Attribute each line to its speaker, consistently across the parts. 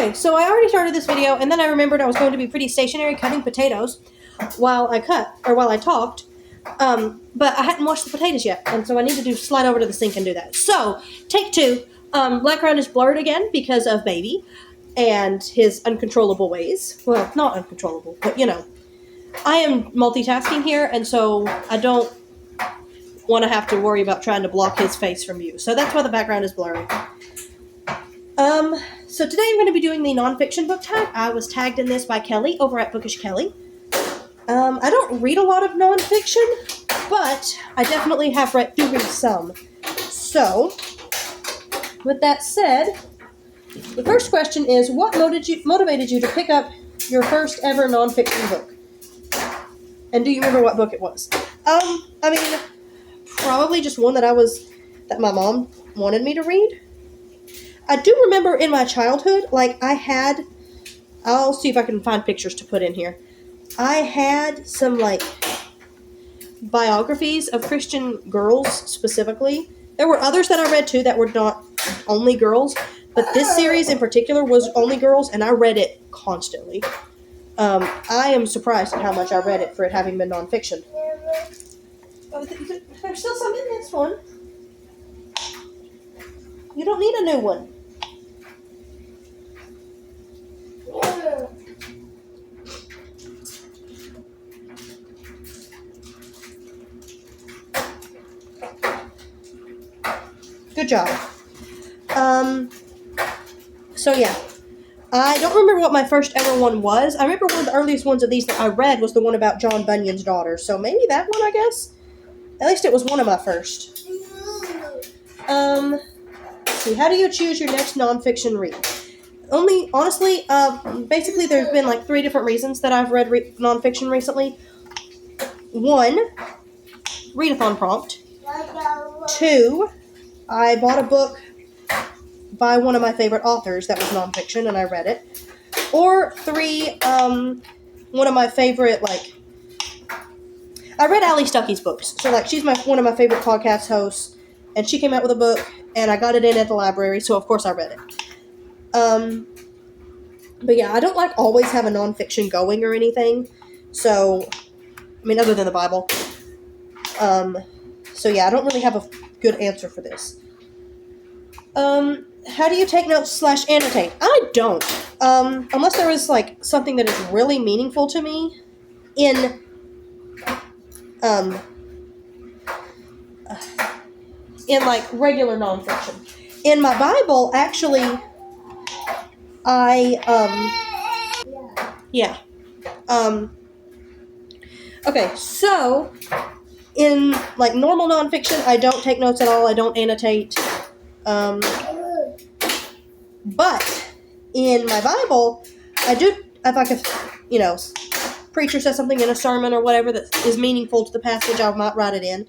Speaker 1: Okay, so I already started this video, and then I remembered I was going to be pretty stationary cutting potatoes while I talked. But I hadn't washed the potatoes yet, and so I need to slide over to the sink and do that. So, take two. Background is blurred again because of baby and his uncontrollable ways. Well, not uncontrollable, but I am multitasking here, and so I don't want to have to worry about trying to block his face from view. So that's why the background is blurry. So today I'm going to be doing the nonfiction book tag. I was tagged in this by Kelly over at Bookish Kelly. I don't read a lot of nonfiction, but I definitely have read some. So, with that said, the first question is, what motivated you to pick up your first ever nonfiction book? And do you remember what book it was? Probably just one that my mom wanted me to read. I do remember in my childhood, I'll see if I can find pictures to put in here. I had some, biographies of Christian girls, specifically. There were others that I read, too, that were not only girls, but this series in particular was only girls, and I read it constantly. I am surprised at how much I read it for it having been nonfiction. Oh, there's still some in this one. You don't need a new one. Good job. So yeah. I don't remember what my first ever one was. I remember one of the earliest ones of these that I read was the one about John Bunyan's daughter. So maybe that one, I guess. At least it was one of my first. Let's see. How do you choose your next nonfiction read? Honestly, basically there's been 3 different reasons that I've read nonfiction recently. 1, readathon prompt. 2, I bought a book by one of my favorite authors that was nonfiction, and I read it. Or 3, one of my favorite, I read Allie Stuckey's books. So, she's one of my favorite podcast hosts, and she came out with a book, and I got it in at the library, so of course I read it. But yeah, I don't always have a nonfiction going or anything. So, other than the Bible. So yeah, I don't really have a good answer for this. How do you take notes / annotate? I don't. Unless there is something that is really meaningful to me in regular nonfiction. In my Bible, actually, okay, so, in, normal nonfiction, I don't take notes at all, I don't annotate, but, in my Bible, I do, if preacher says something in a sermon or whatever that is meaningful to the passage, I might write it in.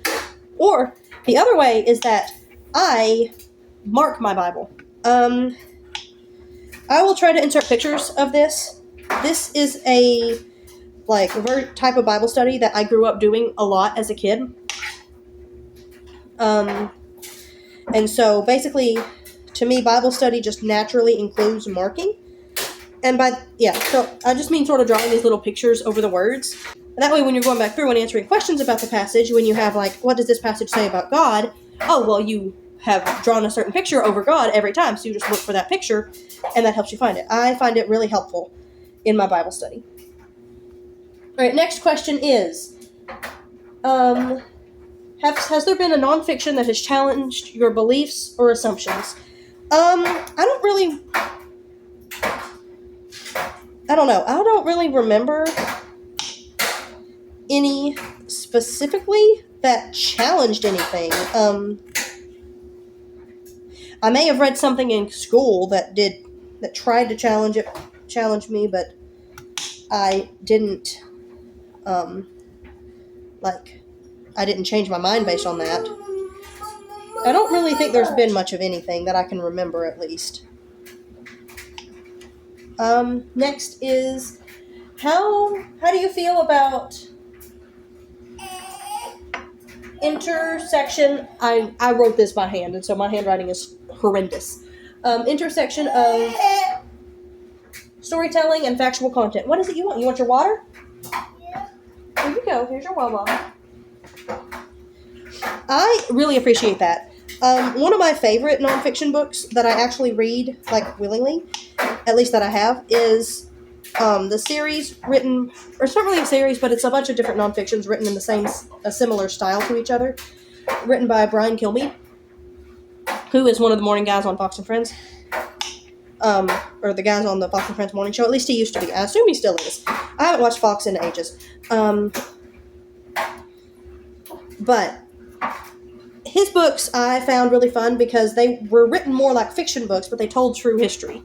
Speaker 1: Or, the other way is that I mark my Bible. I will try to insert pictures of this. This is a very type of Bible study that I grew up doing a lot as a kid. And so basically, to me, Bible study just naturally includes marking. And so I just mean sort of drawing these little pictures over the words. And that way when you're going back through and answering questions about the passage, when you have what does this passage say about God? Oh, well, you have drawn a certain picture over God every time, so you just look for that picture, and that helps you find it. I find it really helpful in my Bible study. All right, next question is, has there been a nonfiction that has challenged your beliefs or assumptions? I don't know. I don't really remember any specifically that challenged anything. I may have read something in school that tried to challenge me, but I didn't, I didn't change my mind based on that. I don't really think there's been much of anything that I can remember, at least. Next is, how do you feel about intersection? I wrote this by hand, and so my handwriting is horrendous. Intersection of storytelling, and factual content. What is it you want? You want your water?
Speaker 2: Yeah.
Speaker 1: Here you go. Here's your Wawa. I really appreciate that. One of my favorite nonfiction books that I actually read, like, willingly, at least that I have, is the series written, or it's not really a series, but it's a bunch of different nonfictions written in a similar style to each other, written by Brian Kilmeade, who is one of the morning guys on Fox and Friends, or the guys on the Fox and Friends morning show. At least he used to be. I assume he still is. I haven't watched Fox in ages. But his books I found really fun because they were written more like fiction books, but they told true history.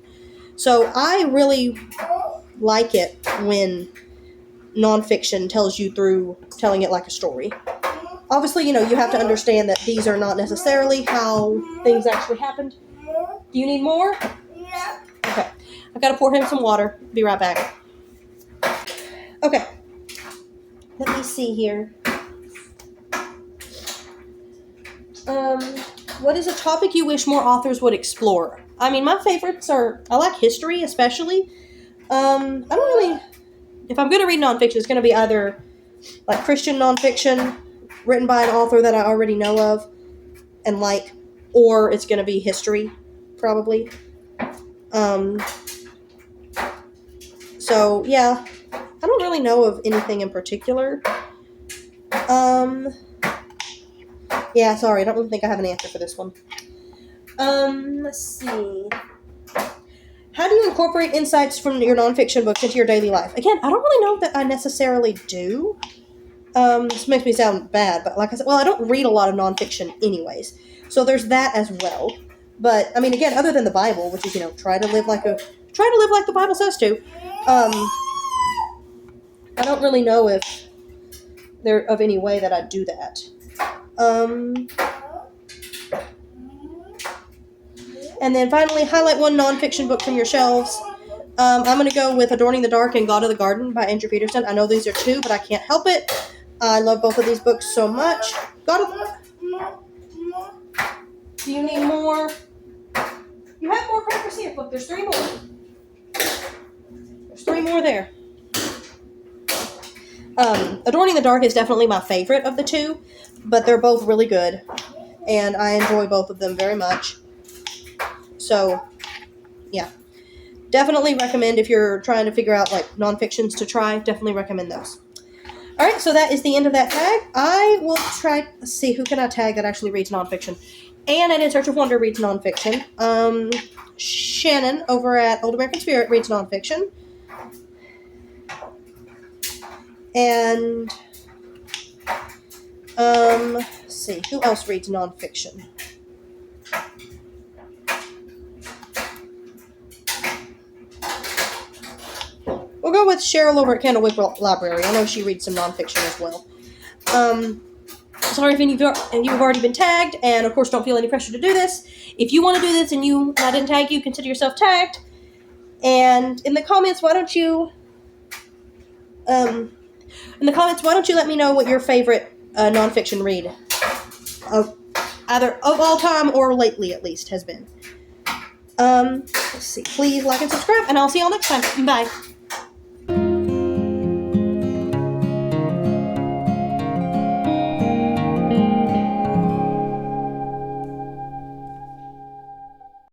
Speaker 1: So I really like it when nonfiction tells you through telling it like a story. Obviously, you have to understand that these are not necessarily how things actually happened. Do you need more?
Speaker 2: Yeah.
Speaker 1: Okay. I've got to pour him some water. Be right back. Okay. Let me see here. What is a topic you wish more authors would explore? I mean, my favorites are, I like history especially. I don't really, if I'm going to read nonfiction, it's going to be either like Christian nonfiction written by an author that I already know of and like, or it's going to be history, probably. So, yeah, I don't really know of anything in particular. Yeah, sorry, I don't really think I have an answer for this one. Let's see. How do you incorporate insights from your nonfiction books into your daily life? Again, I don't really know that I necessarily do. This makes me sound bad, but like I said, well, I don't read a lot of nonfiction anyways. So there's that as well. But, I mean, again, other than the Bible, which is, try to live like the Bible says to, I don't really know if there of any way that I do that. And then finally, highlight one nonfiction book from your shelves. I'm going to go with Adorning the Dark and God of the Garden by Andrew Peterson. I know these are two, but I can't help it. I love both of these books so much. Do you need more? You have more crackers here. Look, there's 3 more. There's 3 more there. Adorning the Dark is definitely my favorite of the two, but they're both really good, and I enjoy both of them very much. So, yeah. Definitely recommend if you're trying to figure out, like, nonfictions to try, definitely recommend those. Alright, so that is the end of that tag. I will try, let's see, who can I tag that actually reads nonfiction? Anne at In Search of Wonder reads nonfiction. Shannon over at Old American Spirit reads nonfiction. And, let's see, who else reads nonfiction? We'll go with Cheryl over at Candlewick Library. I know she reads some nonfiction as well. Sorry if any of you have already been tagged, and of course don't feel any pressure to do this. If you want to do this and I didn't tag you, consider yourself tagged. And in the comments, why don't you let me know what your favorite nonfiction read, either of all time or lately at least, has been. Let's see. Please like and subscribe, and I'll see y'all next time. Bye.